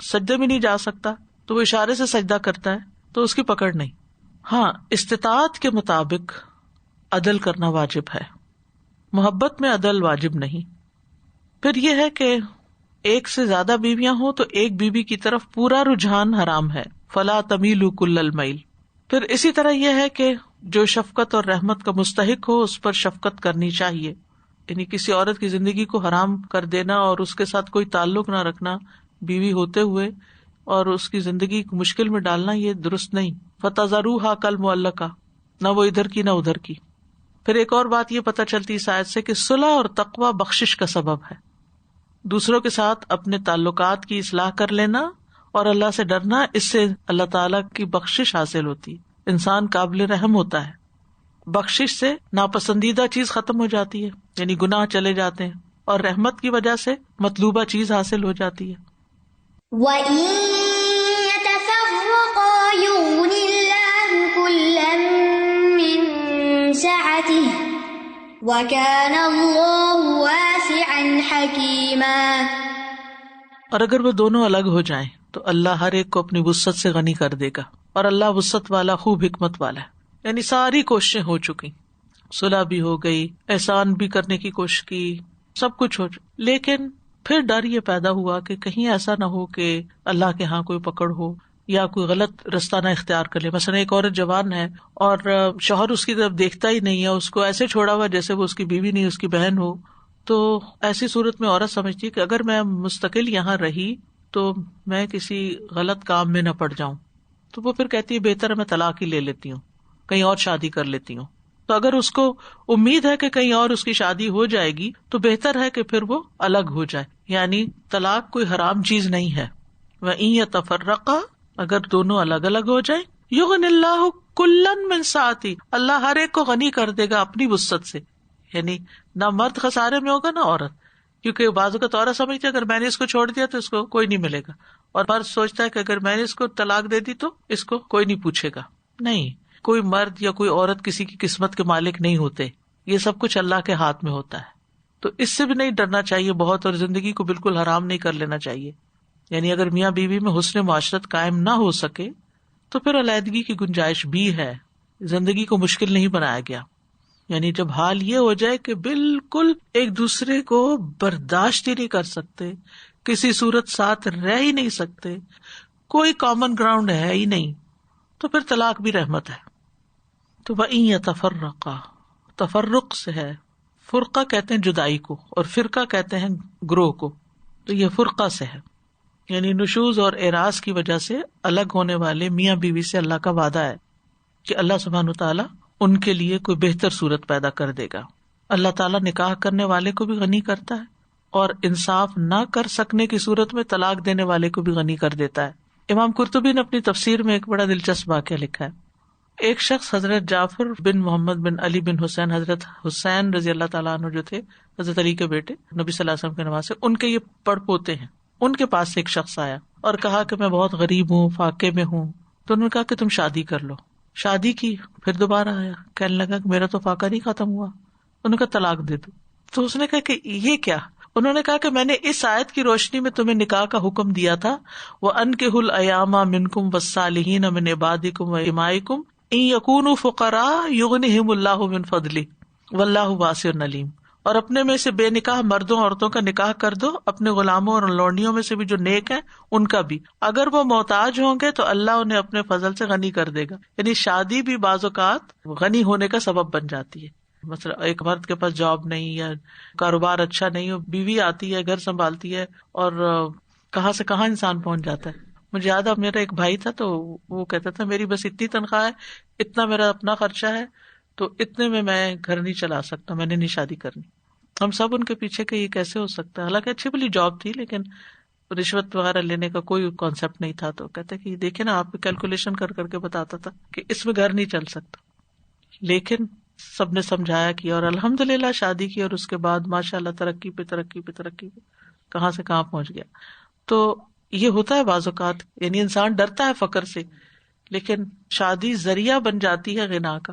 سجدے میں نہیں جا سکتا تو وہ اشارے سے سجدہ کرتا ہے، تو اس کی پکڑ نہیں۔ ہاں، استطاعت کے مطابق عدل کرنا واجب ہے، محبت میں عدل واجب نہیں۔ پھر یہ ہے کہ ایک سے زیادہ بیویاں ہوں تو ایک بیوی کی طرف پورا رجحان حرام ہے، فلا تمیلوا کل المیل۔ پھر اسی طرح یہ ہے کہ جو شفقت اور رحمت کا مستحق ہو اس پر شفقت کرنی چاہیے، یعنی کسی عورت کی زندگی کو حرام کر دینا اور اس کے ساتھ کوئی تعلق نہ رکھنا بیوی ہوتے ہوئے اور اس کی زندگی کو مشکل میں ڈالنا، یہ درست نہیں۔ فَتَذَرُوهَا كَالْمُعَلَّقَةِ، نہ وہ ادھر کی نہ ادھر کی۔ پھر ایک اور بات یہ پتہ چلتی اس آیت سے کہ صلح اور تقوی بخشش کا سبب ہے۔ دوسروں کے ساتھ اپنے تعلقات کی اصلاح کر لینا اور اللہ سے ڈرنا، اس سے اللہ تعالیٰ کی بخشش حاصل ہوتی ہے، انسان قابل رحم ہوتا ہے۔ بخشش سے ناپسندیدہ چیز ختم ہو جاتی ہے، یعنی گناہ چلے جاتے ہیں، اور رحمت کی وجہ سے مطلوبہ چیز حاصل ہو جاتی ہے۔ وَإِن يَتَفَرَّقَا يُغْنِ اللَّهُ كُلًّا مِّن سَعَتِهِ وَكَانَ اللَّهُ وَاسِعًا حَكِيمًا۔ اور اگر وہ دونوں الگ ہو جائیں تو اللہ ہر ایک کو اپنی وسعت سے غنی کر دے گا، اور اللہ وسعت والا خوب حکمت والا ہے۔ یعنی ساری کوششیں ہو چکی، صلح بھی ہو گئی، احسان بھی کرنے کی کوشش کی، سب کچھ ہو، لیکن پھر ڈر یہ پیدا ہوا کہ کہیں ایسا نہ ہو کہ اللہ کے ہاں کوئی پکڑ ہو یا کوئی غلط رستہ نہ اختیار کر لے۔ مثلا ایک عورت جوان ہے اور شوہر اس کی طرف دیکھتا ہی نہیں ہے، اس کو ایسے چھوڑا ہوا جیسے وہ اس کی بیوی نہیں، اس کی بہن ہو، تو ایسی صورت میں عورت سمجھتی ہے کہ اگر میں مستقل یہاں رہی تو میں کسی غلط کام میں نہ پڑ جاؤں، تو وہ پھر کہتی ہے بہتر ہے میں طلاق ہی لے لیتی ہوں، کہیں اور شادی کر لیتی ہوں۔ تو اگر اس کو امید ہے کہ کہیں اور اس کی شادی ہو جائے گی تو بہتر ہے کہ پھر وہ الگ ہو جائے، یعنی طلاق کوئی حرام چیز نہیں ہے۔ وَإِن يَتَفَرَّقَا، اگر دونوں الگ الگ ہو جائیں، یغنِ اللَّهُ کلن من سعتی، اللہ ہر ایک کو غنی کر دے گا اپنی وسعت سے. یعنی نہ مرد خسارے میں ہوگا نہ عورت، کیونکہ بعض اوقات عورت سمجھتی ہے اگر میں نے اس کو چھوڑ دیا تو اس کو کوئی نہیں ملے گا، اور مرد سوچتا ہے کہ اگر میں نے اس کو طلاق دے دی تو اس کو کوئی نہیں پوچھے گا. نہیں، کوئی مرد یا کوئی عورت کسی کی قسمت کے مالک نہیں ہوتے، یہ سب کچھ اللہ کے ہاتھ میں ہوتا ہے. تو اس سے بھی نہیں ڈرنا چاہیے بہت، اور زندگی کو بالکل حرام نہیں کر لینا چاہیے. یعنی اگر میاں بیوی میں حسن معاشرت قائم نہ ہو سکے تو پھر علیحدگی کی گنجائش بھی ہے. زندگی کو مشکل نہیں بنایا گیا. یعنی جب حال یہ ہو جائے کہ بالکل ایک دوسرے کو برداشت ہی نہیں کر سکتے، کسی صورت ساتھ رہ ہی نہیں سکتے، کوئی کامن گراؤنڈ ہے ہی نہیں، تو پھر طلاق بھی رحمت ہے. تو وَإِن يَتَفَرَّقَا، تفرق سے ہے، فرقہ کہتے ہیں جدائی کو، اور فرقہ کہتے ہیں گروہ کو. تو یہ فرقہ سے ہے، یعنی نشوز اور اعراض کی وجہ سے الگ ہونے والے میاں بیوی سے اللہ کا وعدہ ہے کہ اللہ سبحانہ وتعالیٰ ان کے لیے کوئی بہتر صورت پیدا کر دے گا. اللہ تعالیٰ نکاح کرنے والے کو بھی غنی کرتا ہے، اور انصاف نہ کر سکنے کی صورت میں طلاق دینے والے کو بھی غنی کر دیتا ہے. امام قرطبی نے اپنی تفسیر میں ایک بڑا دلچسپ واقعہ لکھا ہے. ایک شخص حضرت جعفر بن محمد بن علی بن حسین، حضرت حسین رضی اللہ تعالیٰ عنہ جو تھے حضرت علی کے بیٹے، نبی صلی اللہ علیہ وسلم کے نواسے، ان کے یہ پڑ پوتے ہیں. ان کے پاس سے ایک شخص آیا اور کہا کہ میں بہت غریب ہوں، فاقے میں ہوں. تو انہوں نے کہا کہ تم شادی کر لو. شادی کی، پھر دوبارہ آیا، کہنے لگا کہ میرا تو فاقہ نہیں ختم ہوا. انہوں نے کہا طلاق دے دو. تو اس نے کہا کہ یہ کیا؟ انہوں نے کہا کہ میں نے اس آیت کی روشنی میں تمہیں نکاح کا حکم دیا تھا، وَأَنكِحُوا الْأَيَامَ مِنكُمْ وَالصَّالِحِينَ مِنْ عِبَادِكُمْ وَإِمَائِكُمْ إِن يَكُونُوا فُقَرَاءَ يُغْنِهِمُ اللَّهُ مِنْ فَضْلِهِ وَاللَّهُ وَاسِعٌ عَلِيمٌ. اور اپنے میں سے بے نکاح مردوں عورتوں کا نکاح کر دو، اپنے غلاموں اور لونڈیوں میں سے بھی جو نیک ہیں ان کا بھی، اگر وہ محتاج ہوں گے تو اللہ انہیں اپنے فضل سے غنی کر دے گا. یعنی شادی بھی بعض اوقات غنی ہونے کا سبب بن جاتی ہے. مثلا ایک مرد کے پاس جاب نہیں یا کاروبار اچھا نہیں ہو، بیوی آتی ہے، گھر سنبھالتی ہے، اور کہاں سے کہاں انسان پہنچ جاتا ہے. مجھے یاد ہے میرا ایک بھائی تھا تو وہ کہتا تھا میری بس اتنی تنخواہ ہے، اتنا میرا اپنا خرچہ ہے، تو اتنے میں گھر نہیں چلا سکتا، میں نے نہیں شادی کرنی. ہم سب ان کے پیچھے کہ یہ کیسے ہو سکتا ہے، حالانکہ اچھی بلی جاب تھی لیکن رشوت وغیرہ لینے کا کوئی کانسیپٹ نہیں تھا. تو کہتے کہ دیکھیں نا، آپ کیلکولیشن کر کر کے بتاتا تھا کہ اس میں گھر نہیں چل سکتا. لیکن سب نے سمجھایا کیا اور الحمدللہ شادی کی، اور اس کے بعد ماشاء اللہ ترقی پہ ترقی پہ ترقی پہ کہاں سے کہاں پہنچ گیا. تو یہ ہوتا ہے بعض اوقات، یعنی انسان ڈرتا ہے فقر سے، لیکن شادی ذریعہ بن جاتی ہے غنا کا.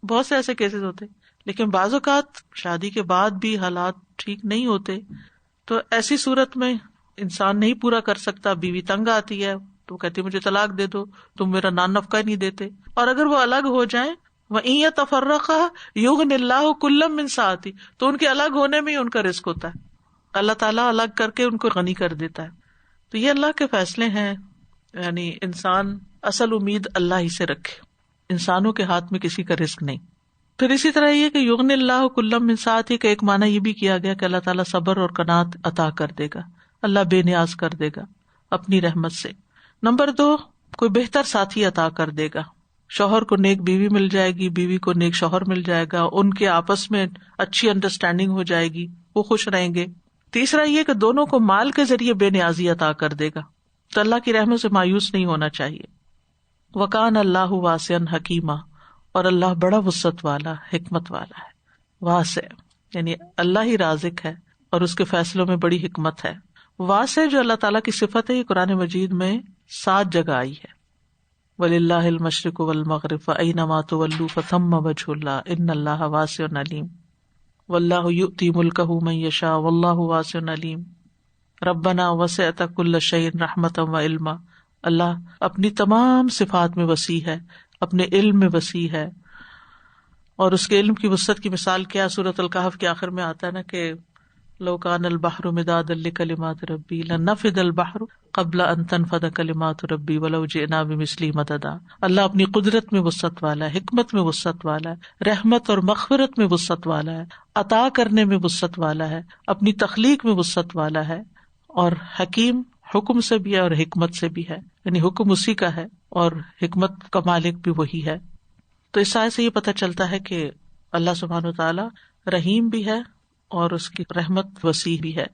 بہت سے ایسے کیسز ہوتے، لیکن بعض اوقات شادی کے بعد بھی حالات ٹھیک نہیں ہوتے، تو ایسی صورت میں انسان نہیں پورا کر سکتا، بیوی تنگ آتی ہے تو کہتی مجھے طلاق دے دو، تم میرا نان نفقہ نہیں دیتے. اور اگر وہ الگ ہو جائیں، وَإِن يَتَفَرَّقَا يُغْنِ اللَّهُ كُلًّا مِنْ سَعَتِهِ، تو ان کے الگ ہونے میں ہی ان کا رزق ہوتا ہے، اللہ تعالیٰ الگ کر کے ان کو غنی کر دیتا ہے. تو یہ اللہ کے فیصلے ہیں. یعنی انسان اصل امید اللہ ہی سے رکھے، انسانوں کے ہاتھ میں کسی کا رزق نہیں. پھر اسی طرح یہ کہ یغنی اللہ کل من سعتہ کا ایک معنی یہ بھی کیا گیا کہ اللہ تعالیٰ صبر اور قناعت عطا کر دے گا، اللہ بے نیاز کر دے گا اپنی رحمت سے. نمبر 2، کوئی بہتر ساتھی عطا کر دے گا. شوہر کو نیک بیوی مل جائے گی، بیوی کو نیک شوہر مل جائے گا، ان کے آپس میں اچھی انڈرسٹینڈنگ ہو جائے گی، وہ خوش رہیں گے. تیسرا یہ کہ دونوں کو مال کے ذریعے بے نیازی عطا کر دے گا. تو اللہ کی رحمت سے مایوس نہیں ہونا چاہیے. وکان اللہ واسعا حکیما، اور اللہ بڑا وسعت والا، حکمت والا ہے. واسع یعنی اللہ ہی رازق ہے اور اس کے فیصلوں میں بڑی حکمت ہے. واسع جو اللہ تعالیٰ کی صفت ہے، یہ قرآن مجید میں 7 جگہ آئی ہے. وَلِلَّهِ الْمَشْرِقُ وَالْمَغْرِبُ فَأَيْنَمَا تُوَلُّوا فَثَمَّ وَجْهُ اللَّهِ إِنَّ اللَّهَ وَاسِعٌ عَلِيمٌ. وَاللَّهُ يُؤْتِي مُلْكَهُ مَن يَشَاءُ وَاللَّهُ وَاسِعٌ عَلِيمٌ. رَبَّنَا وَسِعْتَ كُلَّ شَيْءٍ رَحْمَةً وَعِلْمًا. اللہ اپنی تمام صفات میں وسیع ہے، اپنے علم میں وسیع ہے. اور اس کے علم کی وسعت کی مثال کیا؟ سورۃ الکہف کے آخر میں آتا ہے نا کہ لو کان البحر مدادا لکلمات ربی لنفد البحر قبل ان تنفد کلمات ربی ولو جئنا بمثلہ مددا. اللہ اپنی قدرت میں وسعت والا ہے، حکمت میں وسعت والا ہے، رحمت اور مغفرت میں وسعت والا ہے، عطا کرنے میں وسعت والا ہے، اپنی تخلیق میں وسعت والا ہے، اور حکیم حکم سے بھی ہے اور حکمت سے بھی ہے. یعنی حکم اسی کا ہے اور حکمت کا مالک بھی وہی ہے. تو اس آیت سے یہ پتہ چلتا ہے کہ اللہ سبحانہ وتعالی رحیم بھی ہے اور اس کی رحمت وسیع بھی ہے.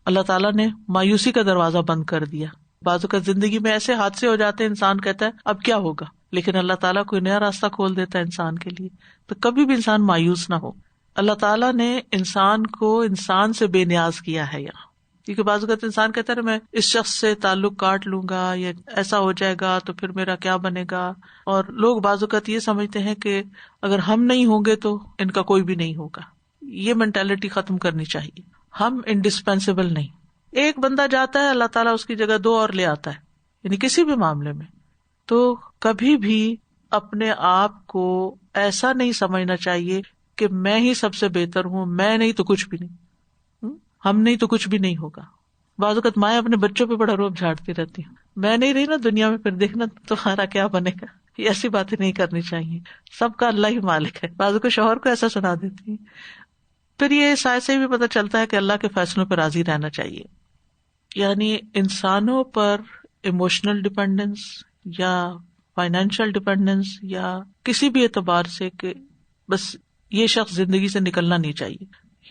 اللہ تعالیٰ نے مایوسی کا دروازہ بند کر دیا. بعض اوقات زندگی میں ایسے حادثے ہو جاتے ہیں، انسان کہتا ہے اب کیا ہوگا، لیکن اللہ تعالیٰ کوئی نیا راستہ کھول دیتا ہے انسان کے لیے. تو کبھی بھی انسان مایوس نہ ہو. اللہ تعالیٰ نے انسان کو انسان سے بے نیاز کیا ہے یہاں. کیونکہ بعض اوقات انسان کہتا ہے میں اس شخص سے تعلق کاٹ لوں گا یا ایسا ہو جائے گا تو پھر میرا کیا بنے گا. اور لوگ بعض اوقات یہ سمجھتے ہیں کہ اگر ہم نہیں ہوں گے تو ان کا کوئی بھی نہیں ہوگا. یہ مینٹالٹی ختم کرنی چاہیے. ہم انڈسپینسیبل نہیں. ایک بندہ جاتا ہے اللہ تعالیٰ اس کی جگہ 2 اور لے آتا ہے, یعنی کسی بھی معاملے میں. تو کبھی بھی اپنے آپ کو ایسا نہیں سمجھنا چاہیے کہ میں ہی سب سے بہتر ہوں, میں نہیں تو کچھ بھی نہیں, ہم نہیں تو کچھ بھی نہیں ہوگا. بعض اوقات مائیں اپنے بچوں پہ بڑا روب جھاڑتی رہتی ہیں, میں نہیں رہی نا دنیا میں, پھر دیکھنا تمہارا کیا بنے گا. یہ ایسی باتیں نہیں کرنی چاہیے. سب کا اللہ ہی مالک ہے. بعض اوقات شوہر کو ایسا سنا دیتی ہیں. پھر یہ اس آیت سے بھی پتہ چلتا ہے کہ اللہ کے فیصلوں پہ راضی رہنا چاہیے. یعنی انسانوں پر ایموشنل ڈپینڈنس یا فائنینشیل ڈپینڈنس یا کسی بھی اعتبار سے کہ بس یہ شخص زندگی سے نکلنا نہیں چاہیے,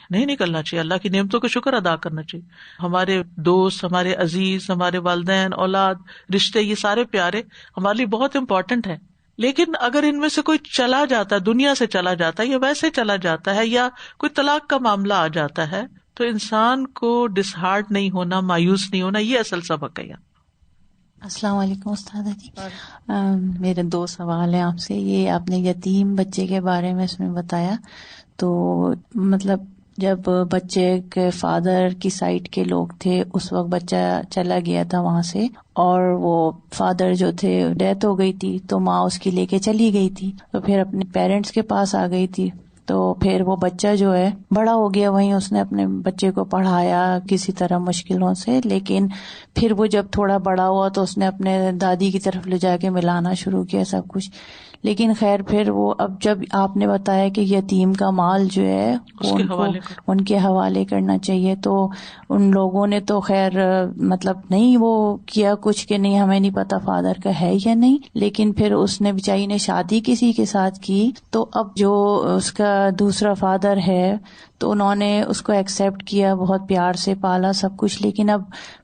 نہیں نکلنا چاہیے. اللہ کی نعمتوں کا شکر ادا کرنا چاہیے. ہمارے دوست, ہمارے عزیز, ہمارے والدین, اولاد, رشتے, یہ سارے پیارے ہمارے لیے بہت امپورٹنٹ ہیں. لیکن اگر ان میں سے کوئی چلا جاتا ہے, دنیا سے چلا جاتا ہے یا ویسے چلا جاتا ہے یا کوئی طلاق کا معاملہ آ جاتا ہے, تو انسان کو ڈس ہارٹ نہیں ہونا, مایوس نہیں ہونا, یہ اصل سبق ہے. السلام علیکم استاد جی. میرے 2 سوال ہیں آپ سے. یہ آپ نے یتیم بچے کے بارے میں اس میں بتایا, تو مطلب جب بچے کے فادر کی سائڈ کے لوگ تھے اس وقت بچہ چلا گیا تھا وہاں سے, اور وہ فادر جو تھے ڈیتھ ہو گئی تھی, تو ماں اس کی لے کے چلی گئی تھی, تو پھر اپنے پیرنٹس کے پاس آ گئی تھی. تو پھر وہ بچہ جو ہے بڑا ہو گیا, وہیں اس نے اپنے بچے کو پڑھایا کسی طرح مشکلوں سے, لیکن پھر وہ جب تھوڑا بڑا ہوا تو اس نے اپنے دادی کی طرف لے جا کے ملانا شروع کیا سب کچھ. لیکن خیر پھر وہ اب جب آپ نے بتایا کہ یتیم کا مال جو ہے ان کے حوالے کرنا چاہیے, تو ان لوگوں نے تو خیر مطلب نہیں وہ کیا کچھ کہ نہیں ہمیں نہیں پتا فادر کا ہے یا نہیں, لیکن پھر اس نے بیچاری نے شادی کسی کے ساتھ کی, تو اب جو اس کا دوسرا فادر ہے تو انہوں نے اس کو ایکسپٹ کیا, بہت پیار سے پالا سب کچھ. لیکن اب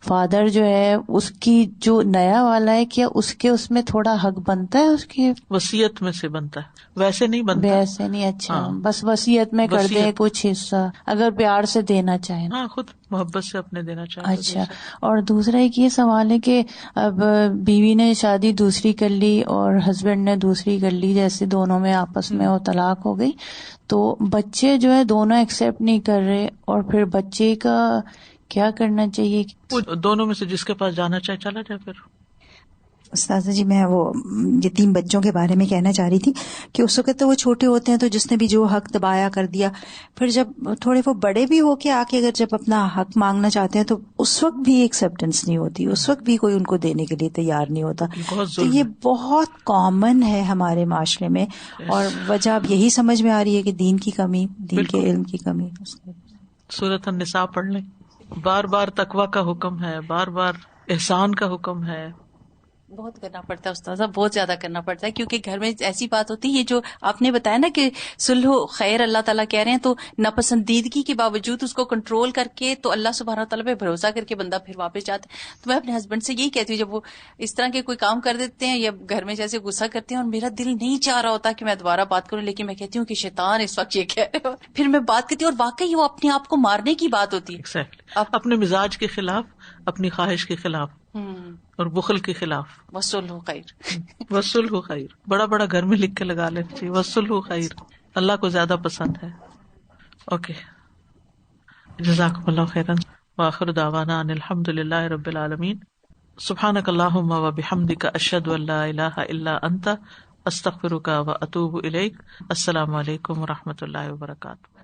فادر جو ہے اس کی جو نیا والا ہے, کیا اس میں تھوڑا حق بنتا ہے, اس کی وصیت میں سے بنتا ہے, ویسے نہیں بنتا, ویسے نہیں. اچھا بس وصیت میں کر دیں کچھ حصہ, اگر پیار سے دینا چاہیں, خود محبت سے اپنے دینا چاہیں. اچھا. اور دوسرا ایک یہ سوال ہے کہ اب بیوی نے شادی دوسری کر لی اور ہسبینڈ نے دوسری کر لی, جیسے دونوں میں آپس میں وہ طلاق ہو گئی, تو بچے جو ہے دونوں ایکسپٹ نہیں کر رہے, اور پھر بچے کا کیا کرنا چاہیے؟ دونوں میں سے جس کے پاس جانا چاہے چلا جائے. پھر استاذہ جی میں وہ یتیم بچوں کے بارے میں کہنا چاہ رہی تھی کہ اس وقت تو وہ چھوٹے ہوتے ہیں تو جس نے بھی جو حق دبایا کر دیا, پھر جب تھوڑے وہ بڑے بھی ہو کے آ کے اگر جب اپنا حق مانگنا چاہتے ہیں تو اس وقت بھی ایکسیپٹنس نہیں ہوتی, اس وقت بھی کوئی ان کو دینے کے لیے تیار نہیں ہوتا. تو یہ بہت کامن ہے ہمارے معاشرے میں, اور وجہ اب یہی سمجھ میں آ رہی ہے کہ دین کی کمی, دین کے علم کی کمی. سورۃ النساء پڑھ لیں, بار بار تقویٰ کا حکم ہے, بار بار احسان کا حکم ہے. بہت کرنا پڑتا ہے استاذہ, بہت زیادہ کرنا پڑتا ہے, کیونکہ گھر میں ایسی بات ہوتی ہے, یہ جو آپ نے بتایا نا کہ صلح خیر اللہ تعالیٰ کہہ رہے ہیں, تو ناپسندیدگی کے باوجود اس کو کنٹرول کر کے تو اللہ سبحانہ تعالیٰ پہ بھروسہ کر کے بندہ پھر واپس جاتا ہے. تو میں اپنے ہسبینڈ سے یہی کہتی ہوں, جب وہ اس طرح کے کوئی کام کر دیتے ہیں یا گھر میں جیسے غصہ کرتے ہیں اور میرا دل نہیں چاہ رہا ہوتا کہ میں دوبارہ بات کروں, لیکن میں کہتی ہوں کہ شیطان اس وقت یہ کہہ رہے ہو, پھر میں بات کرتی ہوں, اور واقعی وہ اپنے آپ کو مارنے کی بات ہوتی ہے. اپنے مزاج کے خلاف, اپنی خواہش کے خلاف اور بخل کے خلاف. وصل ہو خیر, وصل ہو خیر, بڑا بڑا گھر میں لکھ کے لگا لینا چاہیے, وصل ہو خیر, اللہ کو زیادہ پسند ہے. اوکے, جزاکم اللہ خیرا, وآخر دعوانا ان الحمد للہ رب العالمین. سبحانک اللہم و بحمدک, اشہد ان لا الہ الا انت, استغفرک و اتوب الیک. السلام علیکم و رحمۃ اللہ وبرکاتہ.